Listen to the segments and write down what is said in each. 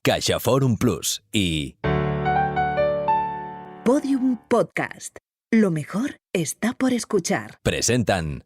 CaixaForum Plus y Podium Podcast. Lo mejor está por escuchar. presentan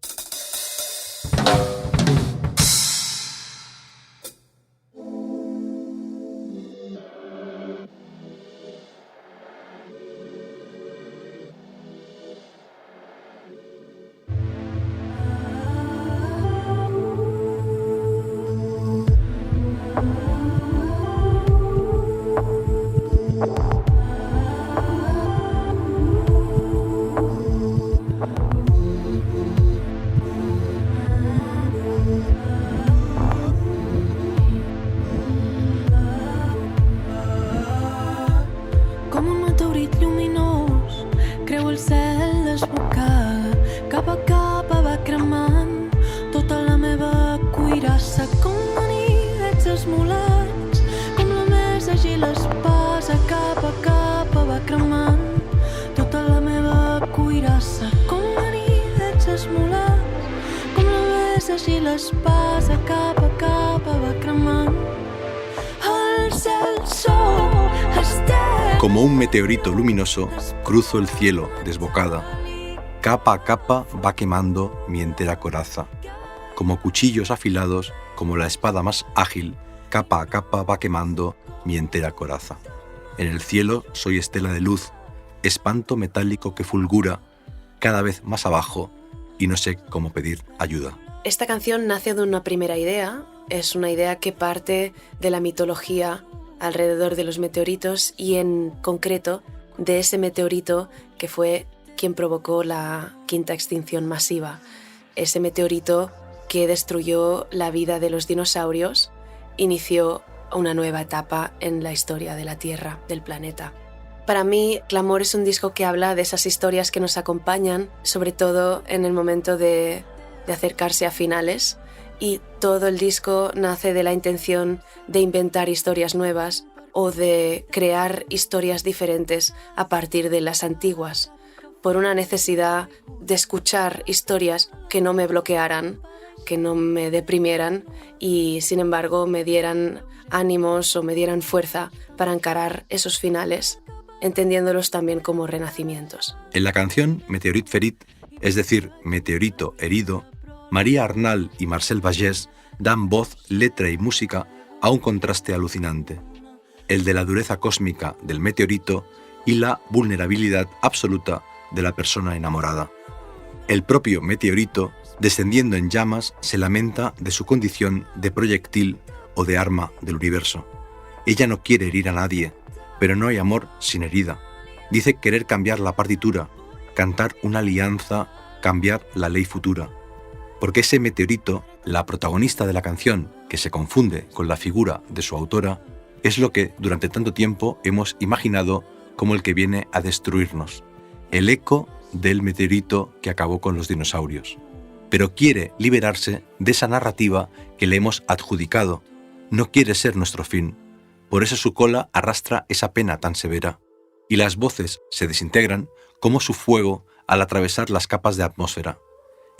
Com un meteorit lluminós, creu el cel desbocada, cap a cap va cremant tota la meva cuirassa, com manidets esmolats, com la més àgil espasa, cap a cap va cremant tota la meva cuirassa, com manidets esmolats, com la més àgil espasa, cap a cap va cremant. El cel sol està. Como un meteorito luminoso, cruzo el cielo desbocada. Capa a capa va quemando mi entera coraza. Como cuchillos afilados, como la espada más ágil, capa a capa va quemando mi entera coraza. En el cielo soy estela de luz, espanto metálico que fulgura cada vez más abajo y no sé cómo pedir ayuda. Esta canción nace de una primera idea. Es una idea que parte de la mitología alrededor de los meteoritos y en concreto de ese meteorito que fue quien provocó la quinta extinción masiva. Ese meteorito que destruyó la vida de los dinosaurios, inició una nueva etapa en la historia de la Tierra, del planeta. Para mí, Clamor es un disco que habla de esas historias que nos acompañan, sobre todo en el momento de acercarse a finales, y todo el disco nace de la intención de inventar historias nuevas o de crear historias diferentes a partir de las antiguas, por una necesidad de escuchar historias que no me bloquearan, que no me deprimieran y sin embargo me dieran ánimos o me dieran fuerza para encarar esos finales, entendiéndolos también como renacimientos. En la canción Meteorit Ferit, es decir, Meteorito Herido, María Arnal y Marcel Vallès dan voz, letra y música a un contraste alucinante, el de la dureza cósmica del meteorito y la vulnerabilidad absoluta de la persona enamorada. El propio meteorito, descendiendo en llamas, se lamenta de su condición de proyectil o de arma del universo. Ella no quiere herir a nadie, pero no hay amor sin herida. Dice querer cambiar la partitura, cantar una alianza, cambiar la ley futura. Porque ese meteorito, la protagonista de la canción, que se confunde con la figura de su autora, es lo que durante tanto tiempo hemos imaginado como el que viene a destruirnos, el eco del meteorito que acabó con los dinosaurios. Pero quiere liberarse de esa narrativa que le hemos adjudicado, no quiere ser nuestro fin, por eso su cola arrastra esa pena tan severa, y las voces se desintegran como su fuego al atravesar las capas de atmósfera.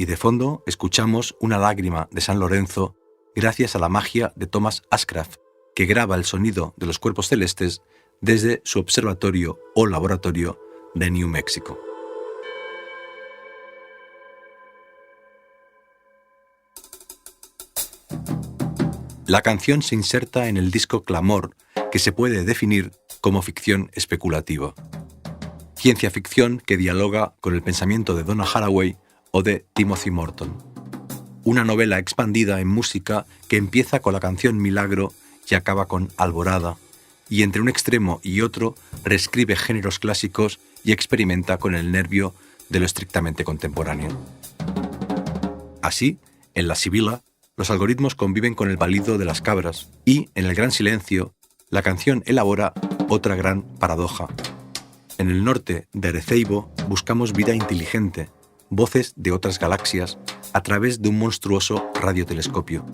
Y de fondo escuchamos una lágrima de San Lorenzo gracias a la magia de Thomas Ashcraft, que graba el sonido de los cuerpos celestes desde su observatorio o laboratorio de New Mexico. La canción se inserta en el disco Clamor, que se puede definir como ficción especulativa. Ciencia ficción que dialoga con el pensamiento de Donna Haraway o de Timothy Morton. Una novela expandida en música que empieza con la canción Milagro y acaba con Alborada, y entre un extremo y otro reescribe géneros clásicos y experimenta con el nervio de lo estrictamente contemporáneo. Así, en La Sibila, los algoritmos conviven con el balido de las cabras y, en El Gran Silencio, la canción elabora otra gran paradoja. En el norte de Arecibo buscamos vida inteligente, voces de otras galaxias a través de un monstruoso radiotelescopio.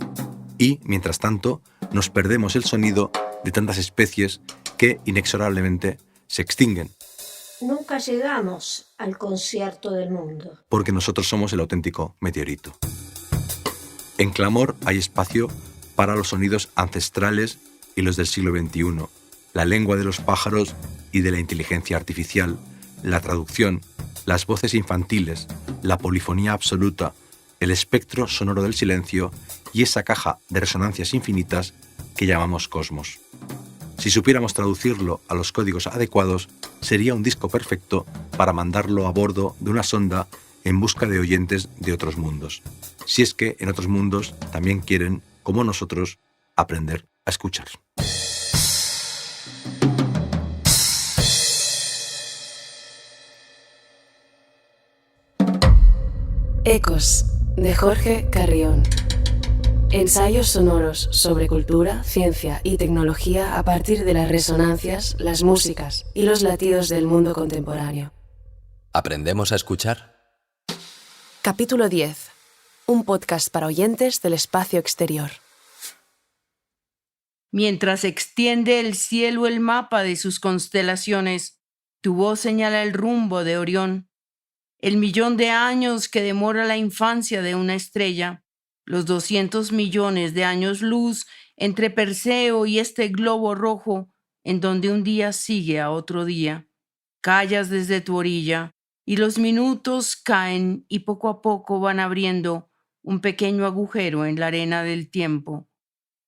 Y, mientras tanto, nos perdemos el sonido de tantas especies que inexorablemente se extinguen. Nunca llegamos al concierto del mundo. Porque nosotros somos el auténtico meteorito. En Clamor hay espacio para los sonidos ancestrales y los del siglo XXI, la lengua de los pájaros y de la inteligencia artificial, la traducción, las voces infantiles, la polifonía absoluta, el espectro sonoro del silencio y esa caja de resonancias infinitas que llamamos cosmos. Si supiéramos traducirlo a los códigos adecuados, sería un disco perfecto para mandarlo a bordo de una sonda en busca de oyentes de otros mundos. Si es que en otros mundos también quieren, como nosotros, aprender a escuchar. Ecos, de Jorge Carrión. Ensayos sonoros sobre cultura, ciencia y tecnología a partir de las resonancias, las músicas y los latidos del mundo contemporáneo. ¿Aprendemos a escuchar? Capítulo 10. Un podcast para oyentes del espacio exterior. Mientras extiende el cielo el mapa de sus constelaciones, tu voz señala el rumbo de Orión. El 1.000.000 de años que demora la infancia de una estrella, los 200 millones de años luz entre Perseo y este globo rojo, en donde un día sigue a otro día. Callas desde tu orilla, y los minutos caen y poco a poco van abriendo un pequeño agujero en la arena del tiempo.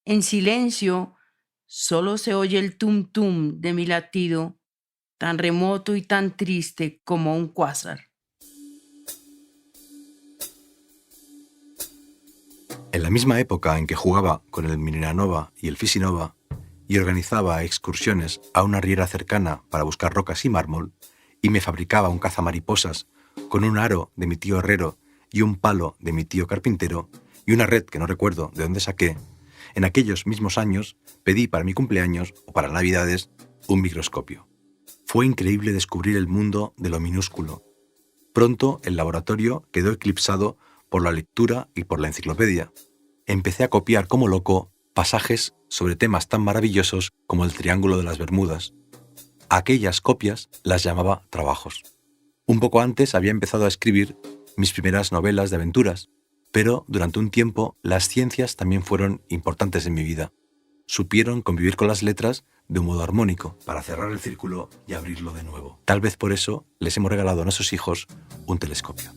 En silencio, solo se oye el tum-tum de mi latido, tan remoto y tan triste como un cuásar. En la misma época en que jugaba con el Mineranova y el Fisinova y organizaba excursiones a una riera cercana para buscar rocas y mármol, y me fabricaba un cazamariposas con un aro de mi tío herrero y un palo de mi tío carpintero y una red que no recuerdo de dónde saqué, en aquellos mismos años pedí para mi cumpleaños o para Navidades un microscopio. Fue increíble descubrir el mundo de lo minúsculo. Pronto el laboratorio quedó eclipsado por la lectura y por la enciclopedia. Empecé a copiar como loco pasajes sobre temas tan maravillosos como el Triángulo de las Bermudas. Aquellas copias las llamaba trabajos. Un poco antes había empezado a escribir mis primeras novelas de aventuras, pero durante un tiempo las ciencias también fueron importantes en mi vida. Supieron convivir con las letras de un modo armónico, para cerrar el círculo y abrirlo de nuevo. Tal vez por eso les hemos regalado a nuestros hijos un telescopio.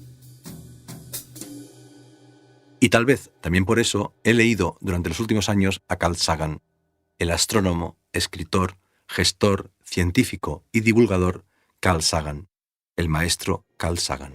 Y tal vez también por eso he leído durante los últimos años a Carl Sagan, el astrónomo, escritor, gestor, científico y divulgador Carl Sagan, el maestro Carl Sagan.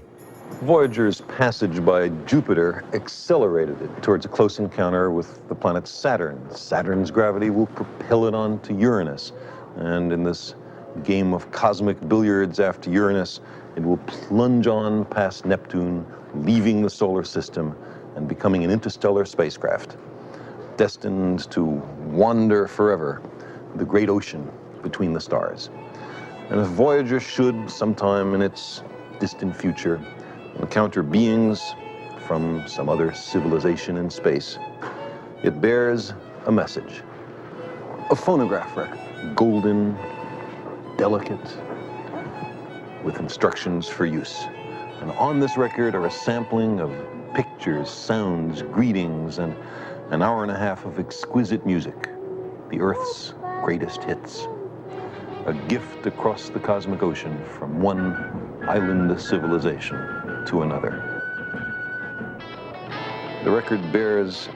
Voyager's passage by Jupiter accelerated it towards a close encounter with the planet Saturn. Saturn's gravity will propel it on to Uranus, and in this game of cosmic billiards after Uranus, it will plunge on past Neptune, leaving the solar system and becoming an interstellar spacecraft, destined to wander forever the great ocean between the stars. And if Voyager should, sometime in its distant future, encounter beings from some other civilization in space, it bears a message, a phonograph record, golden, delicate, with instructions for use. And on this record are a sampling of pictures, sounds, greetings, and an hour and a half of exquisite music, the Earth's greatest hits. A gift across the cosmic ocean from one island civilization to another. The record bears,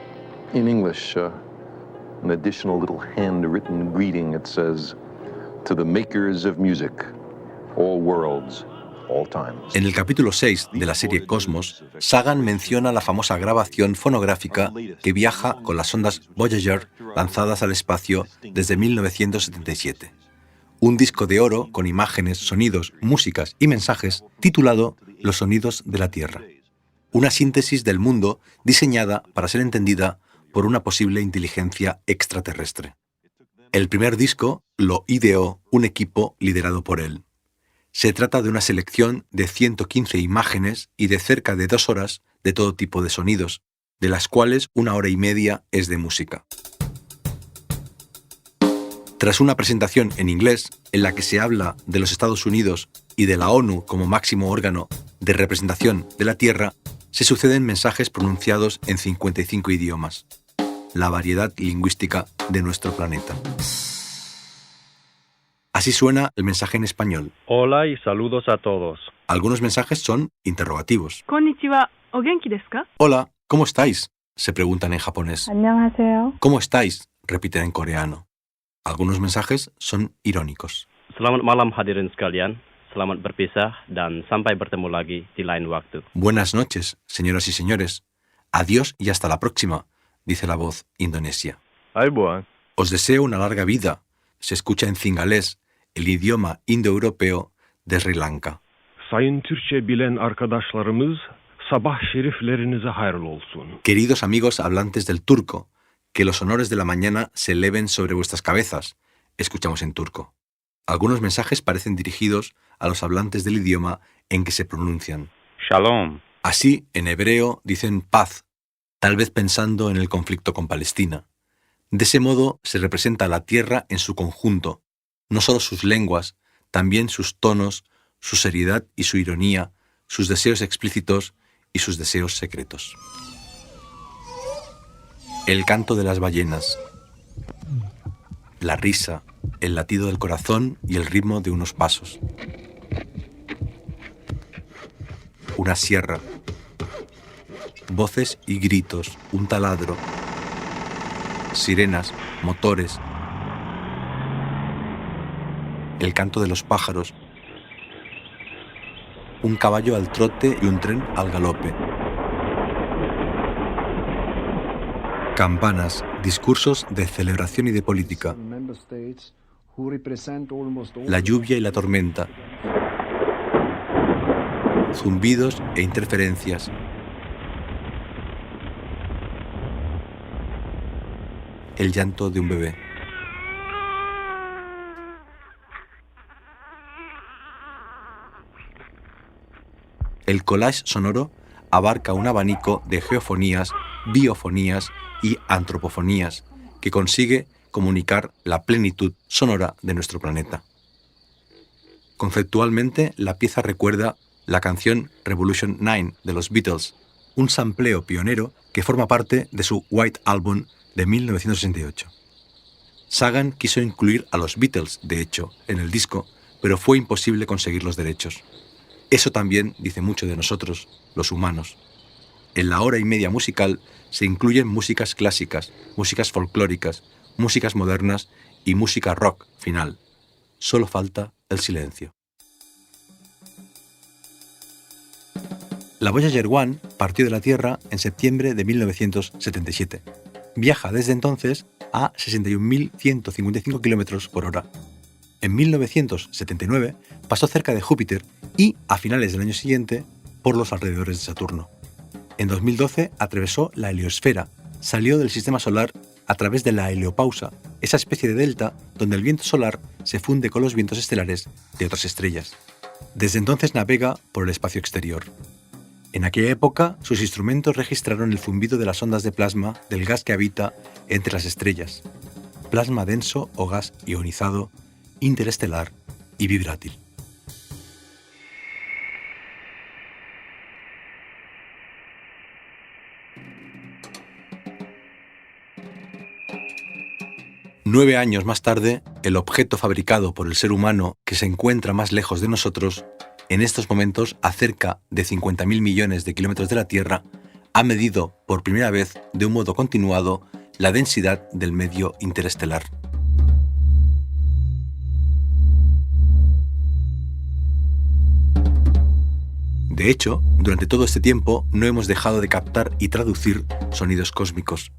in English, an additional little handwritten greeting. It says, "To the makers of music, all worlds, all times." En el capítulo 6 de la serie Cosmos, Sagan menciona la famosa grabación fonográfica que viaja con las sondas Voyager lanzadas al espacio desde 1977. Un disco de oro con imágenes, sonidos, músicas y mensajes titulado Los sonidos de la Tierra. Una síntesis del mundo diseñada para ser entendida por una posible inteligencia extraterrestre. El primer disco lo ideó un equipo liderado por él. Se trata de una selección de 115 imágenes y de cerca de 2 horas de todo tipo de sonidos, de las cuales 1 hora y media es de música. Tras una presentación en inglés en la que se habla de los Estados Unidos y de la ONU como máximo órgano de representación de la Tierra, se suceden mensajes pronunciados en 55 idiomas. la variedad lingüística de nuestro planeta. Así suena el mensaje en español. Hola y saludos a todos. Algunos mensajes son interrogativos. Konnichiwa, ¿o genki desu ka? Hola, ¿cómo estáis?, se preguntan en japonés. 안녕하세요. ¿Cómo estáis?, repiten en coreano. Algunos mensajes son irónicos. Selamat malam hadirin sekalian. Selamat berpisah dan sampai bertemu lagi di lain waktu. Buenas noches, señoras y señores. Adiós y hasta la próxima, dice la voz indonesia. Ayubowan. Os deseo una larga vida. Se escucha en cingalés, el idioma indoeuropeo de Sri Lanka. Sayın Türkçe bilen arkadaşlarımız, sabah şeriflerinize hayırlı olsun. Queridos amigos hablantes del turco, que los honores de la mañana se eleven sobre vuestras cabezas, escuchamos en turco. Algunos mensajes parecen dirigidos a los hablantes del idioma en que se pronuncian. Shalom. Así, en hebreo dicen paz, tal vez pensando en el conflicto con Palestina. De ese modo se representa la tierra en su conjunto, no solo sus lenguas, también sus tonos, su seriedad y su ironía, sus deseos explícitos y sus deseos secretos. El canto de las ballenas, la risa, el latido del corazón y el ritmo de unos pasos. Una sierra, voces y gritos, un taladro, sirenas, motores, el canto de los pájaros, un caballo al trote y un tren al galope. Campanas, discursos de celebración y de política. La lluvia y la tormenta. Zumbidos e interferencias. El llanto de un bebé. El collage sonoro abarca un abanico de geofonías, biofonías y antropofonías que consigue comunicar la plenitud sonora de nuestro planeta. Conceptualmente, la pieza recuerda la canción Revolution 9 de los Beatles, un sampleo pionero que forma parte de su White Album de 1968. Sagan quiso incluir a los Beatles, de hecho, en el disco, pero fue imposible conseguir los derechos. Eso también dice mucho de nosotros, los humanos. En la hora y media musical se incluyen músicas clásicas, músicas folclóricas, músicas modernas y música rock final. Solo falta el silencio. La Voyager 1 partió de la Tierra en septiembre de 1977. Viaja desde entonces a 61.155 km por hora. En 1979 pasó cerca de Júpiter y, a finales del año siguiente, por los alrededores de Saturno. En 2012 atravesó la heliosfera, salió del sistema solar a través de la heliopausa, esa especie de delta donde el viento solar se funde con los vientos estelares de otras estrellas. Desde entonces navega por el espacio exterior. En aquella época, sus instrumentos registraron el zumbido de las ondas de plasma del gas que habita entre las estrellas, plasma denso o gas ionizado, interestelar y vibrátil. Nueve años más tarde, el objeto fabricado por el ser humano que se encuentra más lejos de nosotros, en estos momentos a cerca de 50.000 millones de kilómetros de la Tierra, ha medido por primera vez de un modo continuado la densidad del medio interestelar. De hecho, durante todo este tiempo no hemos dejado de captar y traducir sonidos cósmicos.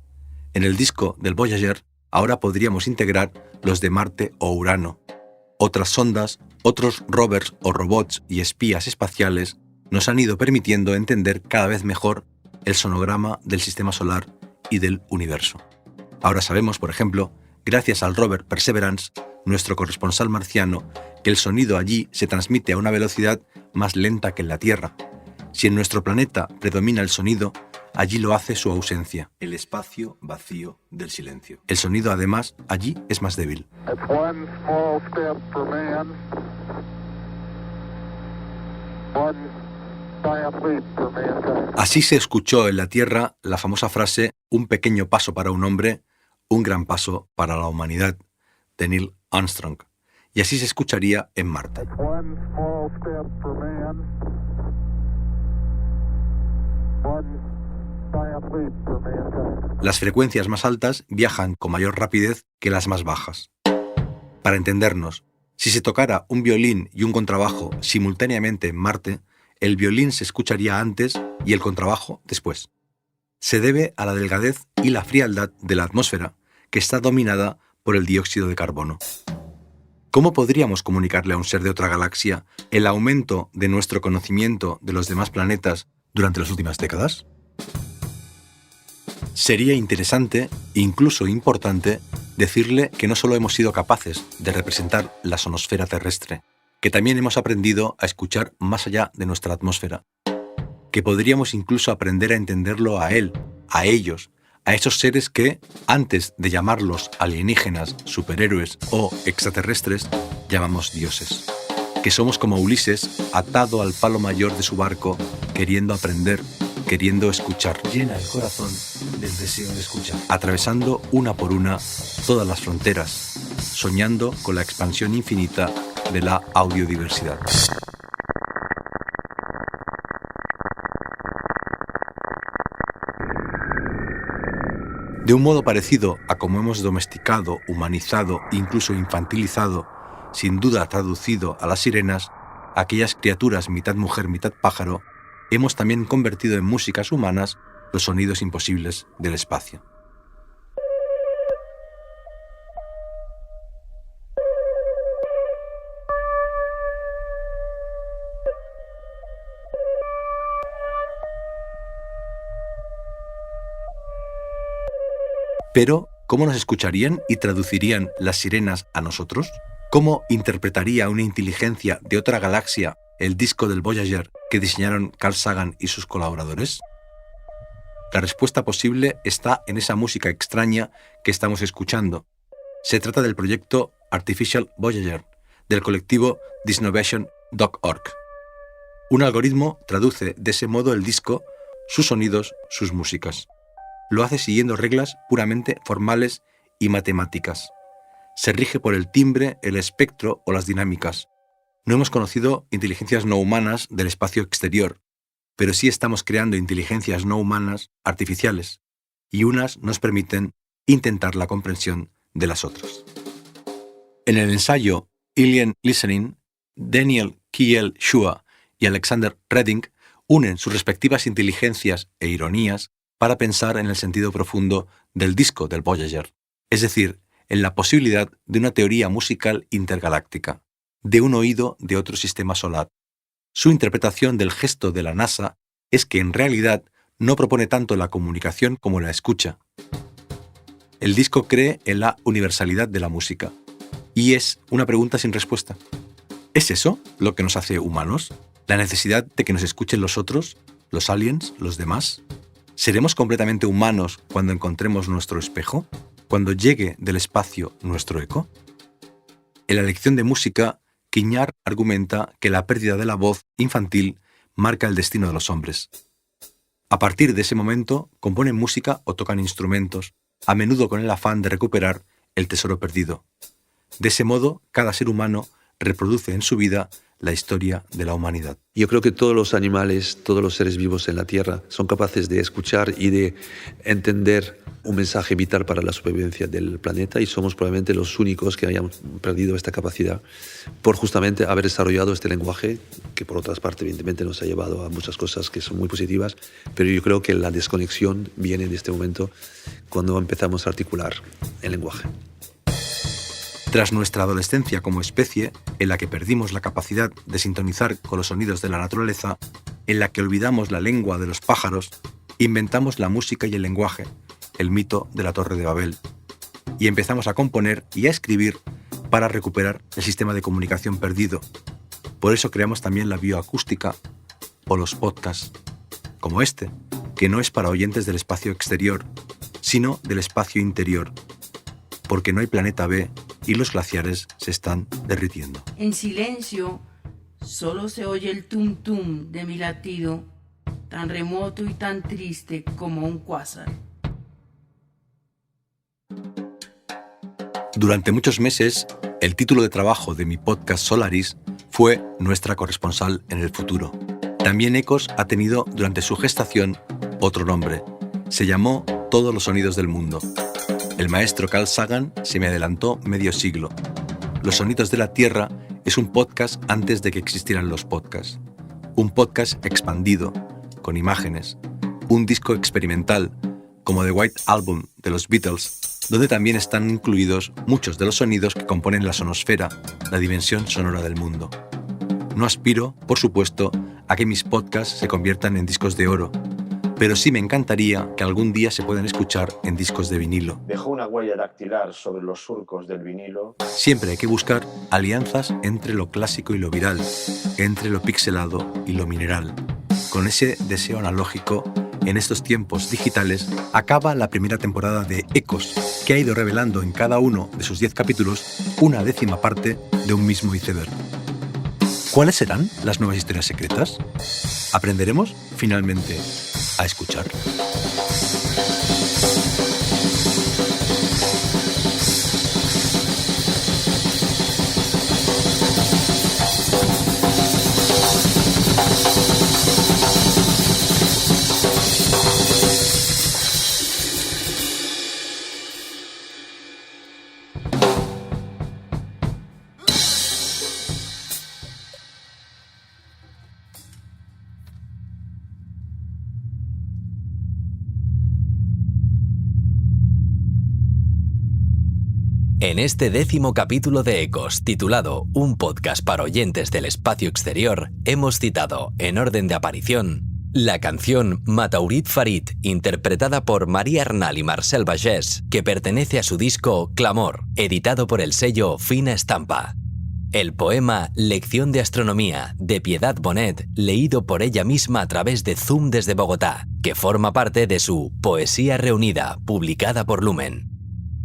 En el disco del Voyager ahora podríamos integrar los de Marte o Urano. Otras sondas, otros rovers o robots y espías espaciales nos han ido permitiendo entender cada vez mejor el sonograma del sistema solar y del universo. Ahora sabemos, por ejemplo, gracias al rover Perseverance, nuestro corresponsal marciano, que el sonido allí se transmite a una velocidad más lenta que en la Tierra. Si en nuestro planeta predomina el sonido, allí lo hace su ausencia, el espacio vacío del silencio. El sonido, además, allí es más débil. Así se escuchó en la Tierra la famosa frase "un pequeño paso para un hombre, un gran paso para la humanidad", de Neil Armstrong. Y así se escucharía en Marte. Las frecuencias más altas viajan con mayor rapidez que las más bajas. Para entendernos, si se tocara un violín y un contrabajo simultáneamente en Marte, el violín se escucharía antes y el contrabajo después. Se debe a la delgadez y la frialdad de la atmósfera, que está dominada por el dióxido de carbono. ¿Cómo podríamos comunicarle a un ser de otra galaxia el aumento de nuestro conocimiento de los demás planetas durante las últimas décadas? Sería interesante, incluso importante, decirle que no solo hemos sido capaces de representar la sonosfera terrestre, que también hemos aprendido a escuchar más allá de nuestra atmósfera, que podríamos incluso aprender a entenderlo a él, a ellos, a esos seres que, antes de llamarlos alienígenas, superhéroes o extraterrestres, llamamos dioses. Que somos como Ulises, atado al palo mayor de su barco, queriendo aprender, queriendo escuchar. Llena el corazón del deseo de escuchar. Atravesando una por una todas las fronteras, soñando con la expansión infinita de la audiodiversidad. De un modo parecido a como hemos domesticado, humanizado, incluso infantilizado, sin duda traducido a las sirenas, aquellas criaturas mitad mujer, mitad pájaro, hemos también convertido en músicas humanas los sonidos imposibles del espacio. Pero, ¿cómo nos escucharían y traducirían las sirenas a nosotros? ¿Cómo interpretaría una inteligencia de otra galaxia el disco del Voyager que diseñaron Carl Sagan y sus colaboradores? La respuesta posible está en esa música extraña que estamos escuchando. Se trata del proyecto Artificial Voyager, del colectivo thisnovation.org. Un algoritmo traduce de ese modo el disco, sus sonidos, sus músicas. Lo hace siguiendo reglas puramente formales y matemáticas. Se rige por el timbre, el espectro o las dinámicas. No hemos conocido inteligencias no humanas del espacio exterior, pero sí estamos creando inteligencias no humanas artificiales, y unas nos permiten intentar la comprensión de las otras. En el ensayo Alien Listening, Daniel Kiel-Shua y Alexander Redding unen sus respectivas inteligencias e ironías para pensar en el sentido profundo del disco del Voyager, es decir, en la posibilidad de una teoría musical intergaláctica, de un oído de otro sistema solar. Su interpretación del gesto de la NASA es que en realidad no propone tanto la comunicación como la escucha. El disco cree en la universalidad de la música, y es una pregunta sin respuesta. ¿Es eso lo que nos hace humanos? ¿La necesidad de que nos escuchen los otros, los aliens, los demás? ¿Seremos completamente humanos cuando encontremos nuestro espejo? ¿Cuando llegue del espacio nuestro eco? En la lección de música, Quiñar argumenta que la pérdida de la voz infantil marca el destino de los hombres. A partir de ese momento, componen música o tocan instrumentos, a menudo con el afán de recuperar el tesoro perdido. De ese modo, cada ser humano reproduce en su vida la historia de la humanidad. Yo creo que todos los animales, todos los seres vivos en la Tierra son capaces de escuchar y de entender un mensaje vital para la supervivencia del planeta, y somos probablemente los únicos que hayamos perdido esta capacidad por justamente haber desarrollado este lenguaje que por otras partes evidentemente nos ha llevado a muchas cosas que son muy positivas, pero yo creo que la desconexión viene de este momento cuando empezamos a articular el lenguaje. Tras nuestra adolescencia como especie, en la que perdimos la capacidad de sintonizar con los sonidos de la naturaleza, en la que olvidamos la lengua de los pájaros, inventamos la música y el lenguaje, el mito de la Torre de Babel, y empezamos a componer y a escribir para recuperar el sistema de comunicación perdido. Por eso creamos también la bioacústica o los podcasts, como este, que no es para oyentes del espacio exterior, sino del espacio interior, porque no hay planeta B y los glaciares se están derritiendo. En silencio, Solo se oye el tum-tum de mi latido, tan remoto y tan triste como un cuásar. Durante muchos meses, el título de trabajo de mi podcast Solaris fue Nuestra corresponsal en el futuro. También Ecos ha tenido durante su gestación otro nombre. Se llamó Todos los sonidos del mundo. El maestro Carl Sagan se me adelantó medio siglo. Los sonidos de la Tierra es un podcast antes de que existieran los podcasts. Un podcast expandido, con imágenes. Un disco experimental, como The White Album de los Beatles, donde también están incluidos muchos de los sonidos que componen la sonosfera, la dimensión sonora del mundo. No aspiro, por supuesto, a que mis podcasts se conviertan en discos de oro, pero sí me encantaría que algún día se puedan escuchar en discos de vinilo. Dejó una huella dactilar sobre los surcos del vinilo. Siempre hay que buscar alianzas entre lo clásico y lo viral, entre lo pixelado y lo mineral. Con ese deseo analógico, en estos tiempos digitales, acaba la primera temporada de Ecos, que ha ido revelando en cada uno de sus 10 capítulos una décima parte de un mismo iceberg. ¿Cuáles serán las nuevas historias secretas? Aprenderemos, finalmente, a escuchar. En este 10º capítulo de Ecos, titulado Un podcast para oyentes del espacio exterior, hemos citado, en orden de aparición, la canción Mataurit Farid, interpretada por Maria Arnal y Marcel Bagés, que pertenece a su disco Clamor, editado por el sello Fina Estampa. El poema Lección de Astronomía, de Piedad Bonet, leído por ella misma a través de Zoom desde Bogotá, que forma parte de su Poesía Reunida, publicada por Lumen.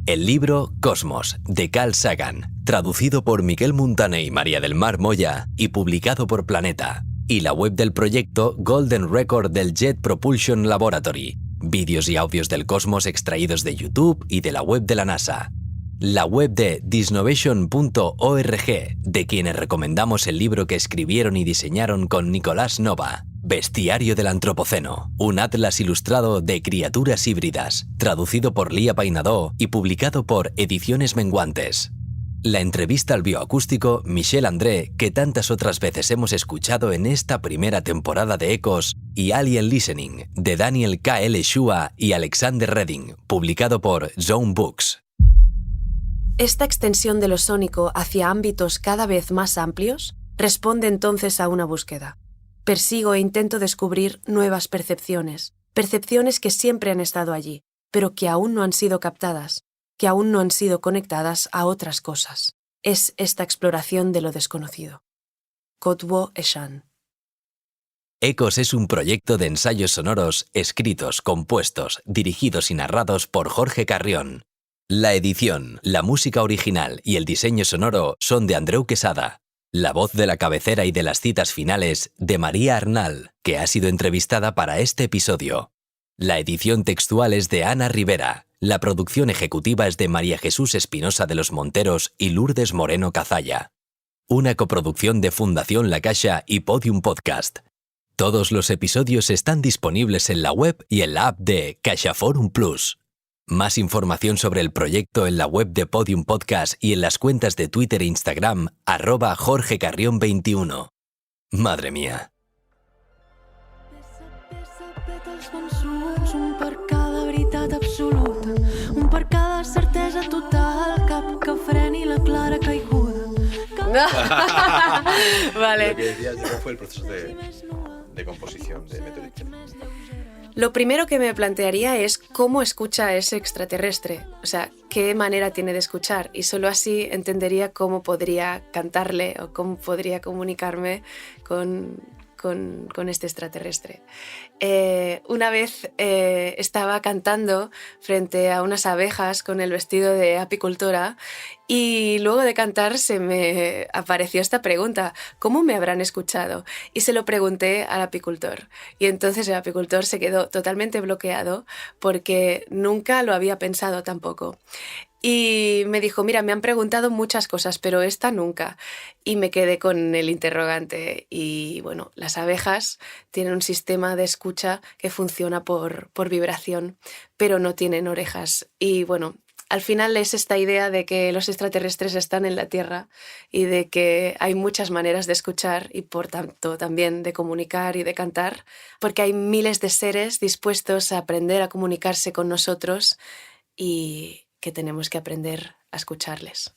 El libro Cosmos, de Carl Sagan, traducido por Miguel Muntane y María del Mar Moya y publicado por Planeta. Y la web del proyecto Golden Record del Jet Propulsion Laboratory. Vídeos y audios del cosmos extraídos de YouTube y de la web de la NASA. La web de disnovation.org, de quienes recomendamos el libro que escribieron y diseñaron con Nicolás Nova, Bestiario del Antropoceno, un atlas ilustrado de criaturas híbridas, traducido por Lía Painadó y publicado por Ediciones Menguantes. La entrevista al bioacústico Michel André, que tantas otras veces hemos escuchado en esta primera temporada de Ecos, y Alien Listening, de Daniel K. L. Shua y Alexander Redding, publicado por Zone Books. Esta extensión de lo sónico hacia ámbitos cada vez más amplios responde entonces a una búsqueda. Persigo e intento descubrir nuevas percepciones, percepciones que siempre han estado allí, pero que aún no han sido captadas, que aún no han sido conectadas a otras cosas. Es esta exploración de lo desconocido. Kotwo Eshan. Ecos es un proyecto de ensayos sonoros escritos, compuestos, dirigidos y narrados por Jorge Carrión. La edición, la música original y el diseño sonoro son de Andreu Quesada. La voz de la cabecera y de las citas finales de Maria Arnal, que ha sido entrevistada para este episodio. La edición textual es de Ana Rivera. La producción ejecutiva es de María Jesús Espinosa de los Monteros y Lourdes Moreno Cazalla. Una coproducción de Fundación La Caixa y Podium Podcast. Todos los episodios están disponibles en la web y en la app de CaixaForum Plus. Más información sobre el proyecto en la web de Podium Podcast y en las cuentas de Twitter e Instagram, @JorgeCarrión21. Madre mía. Un per cada veritat absoluta, un per cada certesa total, cap que freni la clara caiguda. Vale. Lo que decías, ¿cómo fue el proceso de composición de Meteorito? Lo primero que me plantearía es cómo escucha ese extraterrestre, o sea, qué manera tiene de escuchar, y solo así entendería cómo podría cantarle o cómo podría comunicarme con con este extraterrestre. Una vez estaba cantando frente a unas abejas con el vestido de apicultora y luego de cantar se me apareció esta pregunta: ¿cómo me habrán escuchado? Y se lo pregunté al apicultor. Y entonces el apicultor se quedó totalmente bloqueado porque nunca lo había pensado tampoco. Y me dijo, mira, me han preguntado muchas cosas, pero esta nunca. Y me quedé con el interrogante. Y bueno, las abejas tienen un sistema de escucha que funciona por vibración, pero no tienen orejas. Y bueno, al final es esta idea de que los extraterrestres están en la Tierra y de que hay muchas maneras de escuchar y por tanto también de comunicar y de cantar, porque hay miles de seres dispuestos a aprender a comunicarse con nosotros y que tenemos que aprender a escucharles.